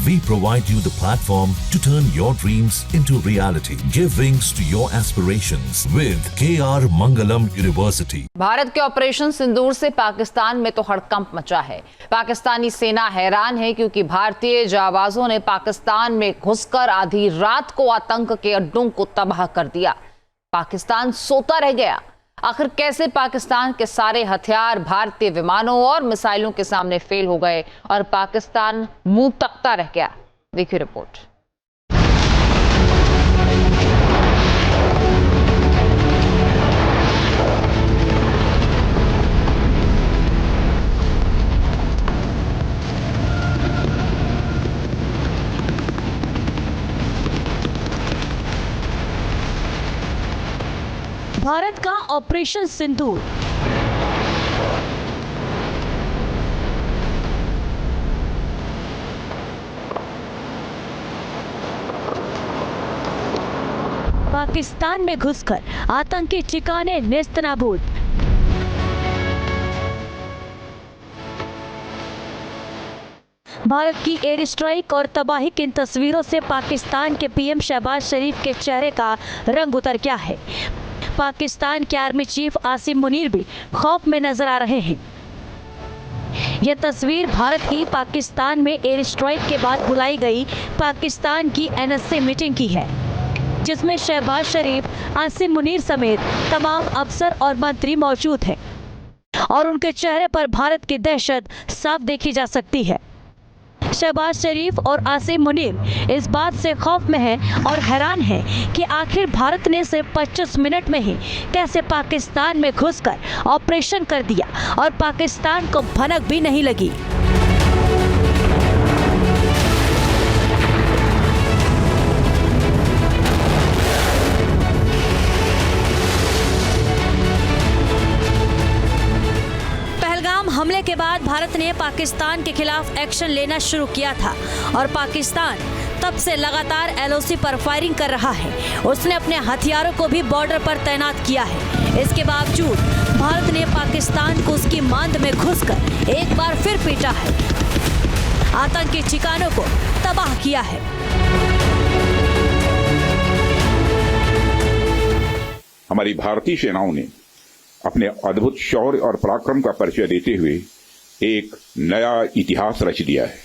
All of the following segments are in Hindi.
We provide you the platform to turn your dreams into reality. Give wings to your aspirations with KR Mangalam University. Bharat के ऑपरेशन सिंदूर से पाकिस्तान में तो हड़कंप मचा है। पाकिस्तानी सेना हैरान है क्योंकि भारतीय जाबाजों ने पाकिस्तान में घुसकर आधी रात को आतंक के अड्डों को तबाह कर दिया। पाकिस्तान सोता रह गया। आखिर कैसे पाकिस्तान के सारे हथियार भारतीय विमानों और मिसाइलों के सामने फेल हो गए और पाकिस्तान मुंह तकता रह गया? देखिए रिपोर्ट। भारत का ऑपरेशन सिंदूर। पाकिस्तान में घुसकर आतंकी ठिकाने नेस्तनाबूद। भारत की एयर स्ट्राइक और तबाही की इन तस्वीरों से पाकिस्तान के पीएम शहबाज शरीफ के चेहरे का रंग उतर गया है। पाकिस्तान के आर्मी चीफ आसिम मुनीर भी खौफ में नजर आ रहे हैं। यह तस्वीर भारत की पाकिस्तान में एयर स्ट्राइक के बाद बुलाई गई पाकिस्तान की एनएसए मीटिंग की है, जिसमें शहबाज शरीफ, आसिम मुनीर समेत तमाम अफसर और मंत्री मौजूद हैं और उनके चेहरे पर भारत की दहशत साफ देखी जा सकती है। शहबाज शरीफ और आसिम मुनीर इस बात से खौफ में हैं और हैरान हैं कि आखिर भारत ने सिर्फ 25 मिनट में ही कैसे पाकिस्तान में घुसकर ऑपरेशन कर दिया और पाकिस्तान को भनक भी नहीं लगी। हमले के बाद भारत ने पाकिस्तान के खिलाफ एक्शन लेना शुरू किया था और पाकिस्तान तब से लगातार एलओसी पर फायरिंग कर रहा है। उसने अपने हथियारों को भी बॉर्डर पर तैनात किया है। इसके बावजूद भारत ने पाकिस्तान को उसकी मांद में घुसकर एक बार फिर पीटा है, आतंकी ठिकानों को तबाह किया है। हमारी भारतीय सेनाओं ने अपने अद्भुत शौर्य और पराक्रम का परिचय देते हुए एक नया इतिहास रच दिया है।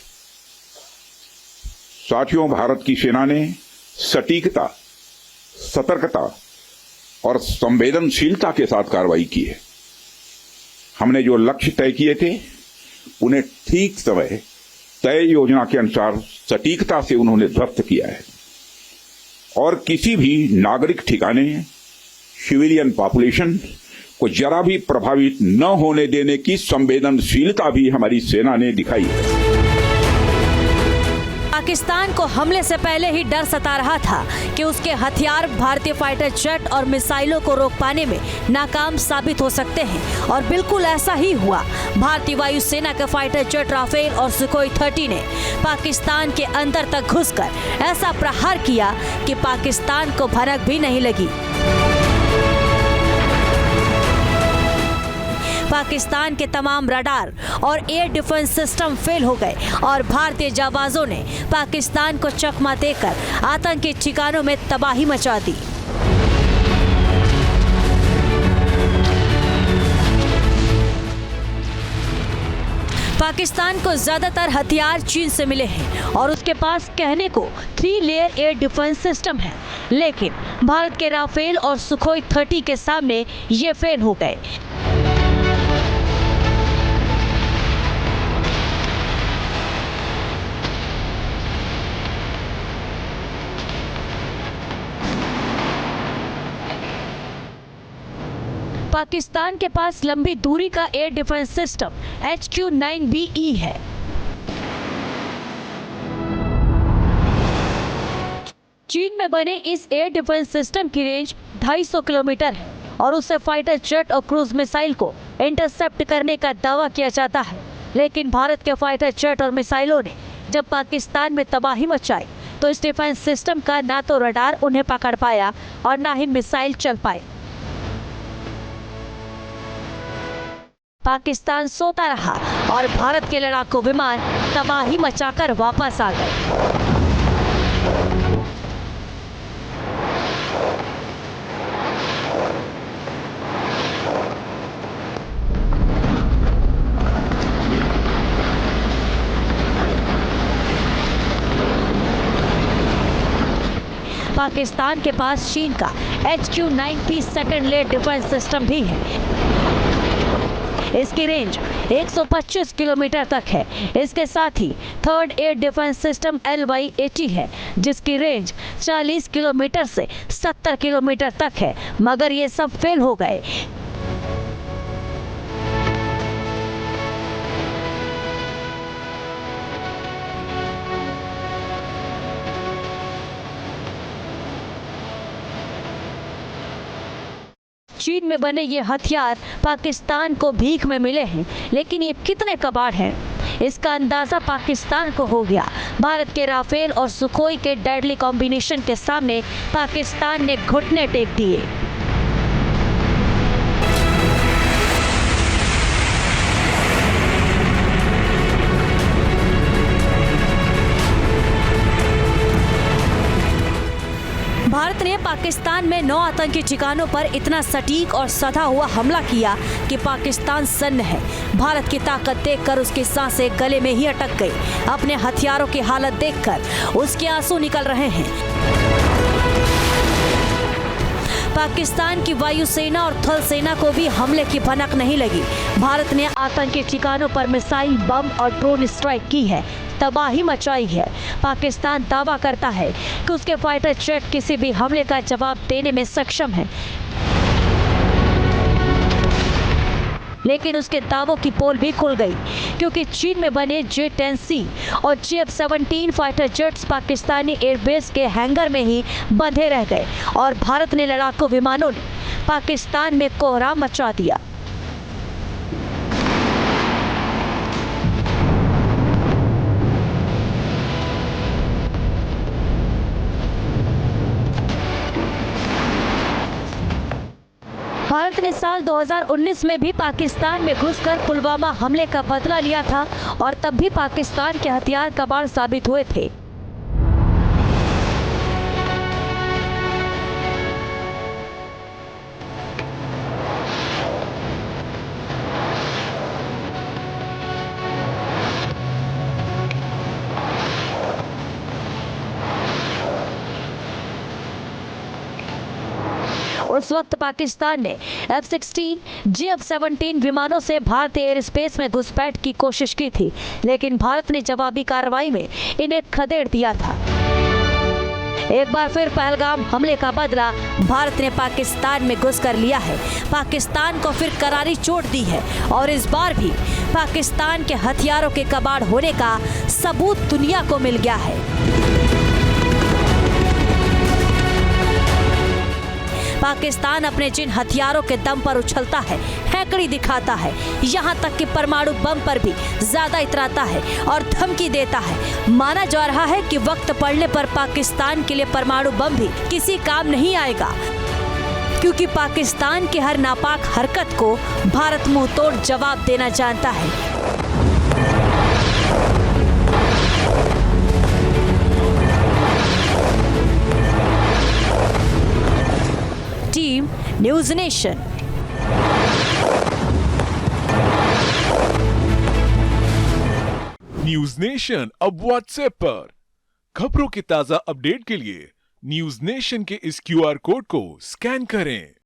साथियों, भारत की सेना ने सटीकता, सतर्कता और संवेदनशीलता के साथ कार्रवाई की है। हमने जो लक्ष्य तय किए थे उन्हें ठीक समय तय योजना के अनुसार सटीकता से उन्होंने ध्वस्त किया है और किसी भी नागरिक ठिकाने, सिविलियन पॉपुलेशन को जरा भी प्रभावित न होने देने की संवेदनशीलता भी हमारी सेना ने दिखाई है। पाकिस्तान को हमले से पहले ही डर सता रहा था कि उसके हथियार भारतीय फाइटर जेट और मिसाइलों को रोक पाने में नाकाम साबित हो सकते हैं और बिल्कुल ऐसा ही हुआ। भारतीय वायुसेना के फाइटर जेट राफेल और सुखोई 30 ने पाकिस्तान के अंदर तक घुसकर ऐसा प्रहार किया कि पाकिस्तान को भनक भी नहीं लगी। पाकिस्तान के तमाम रडार और एयर डिफेंस सिस्टम फेल हो गए और भारतीय जाबाजों ने पाकिस्तान को चकमा देकर आतंकी ठिकानों में तबाही मचा दी। पाकिस्तान को ज्यादातर हथियार चीन से मिले हैं और उसके पास कहने को 3 लेयर एयर डिफेंस सिस्टम है, लेकिन भारत के राफेल और सुखोई 30 के सामने ये फेल हो गए। पाकिस्तान के पास लंबी दूरी का एयर डिफेंस सिस्टम HQ-9BE है। चीन में बने इस एयर डिफेंस सिस्टम की रेंज 250 किलोमीटर है और उससे फाइटर जेट और क्रूज मिसाइल को इंटरसेप्ट करने का दावा किया जाता है। लेकिन भारत के फाइटर जेट और मिसाइलों ने जब पाकिस्तान में तबाही मचाई तो इस डिफेंस सिस्टम का ना तो रडार उन्हें पकड़ पाया और ना ही मिसाइल चल पाए। पाकिस्तान सोता रहा और भारत के लड़ाकू विमान तबाही मचाकर वापस आ गए। पाकिस्तान के पास चीन का HQ-9P second layer defence system भी है। इसकी रेंज 125 किलोमीटर तक है। इसके साथ ही third air defence system LY-80 है, जिसकी रेंज 40 किलोमीटर से 70 किलोमीटर तक है, मगर ये सब फेल हो गए। चीन में बने ये हथियार पाकिस्तान को भीख में मिले हैं, लेकिन ये कितने कबाड़ हैं, इसका अंदाजा पाकिस्तान को हो गया। भारत के राफेल और सुखोई के डेडली कॉम्बिनेशन के सामने पाकिस्तान ने घुटने टेक दिए। भारत ने पाकिस्तान में 9 आतंकी ठिकानों पर इतना सटीक और सधा हुआ हमला किया कि पाकिस्तान सन्न है। भारत की ताकत देखकर उसकी सांसें गले में ही अटक गई। अपने हथियारों की हालत देखकर उसके आंसू निकल रहे हैं। पाकिस्तान की वायुसेना और थल सेना को भी हमले की भनक नहीं लगी। भारत ने आतंकी ठिकानों पर मिसाइल, बम और ड्रोन स्ट्राइक की है, तबाही मचाई है। पाकिस्तान दावा करता है कि उसके फाइटर जेट किसी भी हमले का जवाब देने में सक्षम है, लेकिन उसके दावों की पोल भी खुल गई, क्योंकि चीन में बने J-10C और J-17 fighter jets Pakistani airbase के हैंगर में ही बंधे रह गए और भारत ने लड़ाकू विमानों ने पाकिस्तान में कोहराम मचा दिया। भारत ने साल 2019 में भी पाकिस्तान में घुसकर पुलवामा हमले का बदला लिया था और तब भी पाकिस्तान के हथियार कबाड़ साबित हुए थे। उस वक्त पाकिस्तान ने F-16, J-17 विमानों से भारतीय एयर स्पेस में घुसपैठ की कोशिश की थी, लेकिन भारत ने जवाबी कार्रवाई में इन्हें खदेड़ दिया था। एक बार फिर पहलगाम हमले का बदला भारत ने पाकिस्तान में घुसकर लिया है। पाकिस्तान को फिर करारी चोट दी है और इस बार भी पाकिस्तान के हथियारों के कबाड़ होने का सबूत दुनिया को मिल गया है। पाकिस्तान अपने जिन हथियारों के दम पर उछलता है, हैकड़ी दिखाता है, यहाँ तक कि परमाणु बम पर भी ज्यादा इतराता है और धमकी देता है। माना जा रहा है कि वक्त पड़ने पर पाकिस्तान के लिए परमाणु बम भी किसी काम नहीं आएगा, क्योंकि पाकिस्तान की हर नापाक हरकत को भारत मुंह तोड़ जवाब देना जानता है। Team news nation. News nation अब व्हाट्सएप पर। खबरों के ताजा अपडेट के लिए न्यूज नेशन के इस QR कोड को स्कैन करें।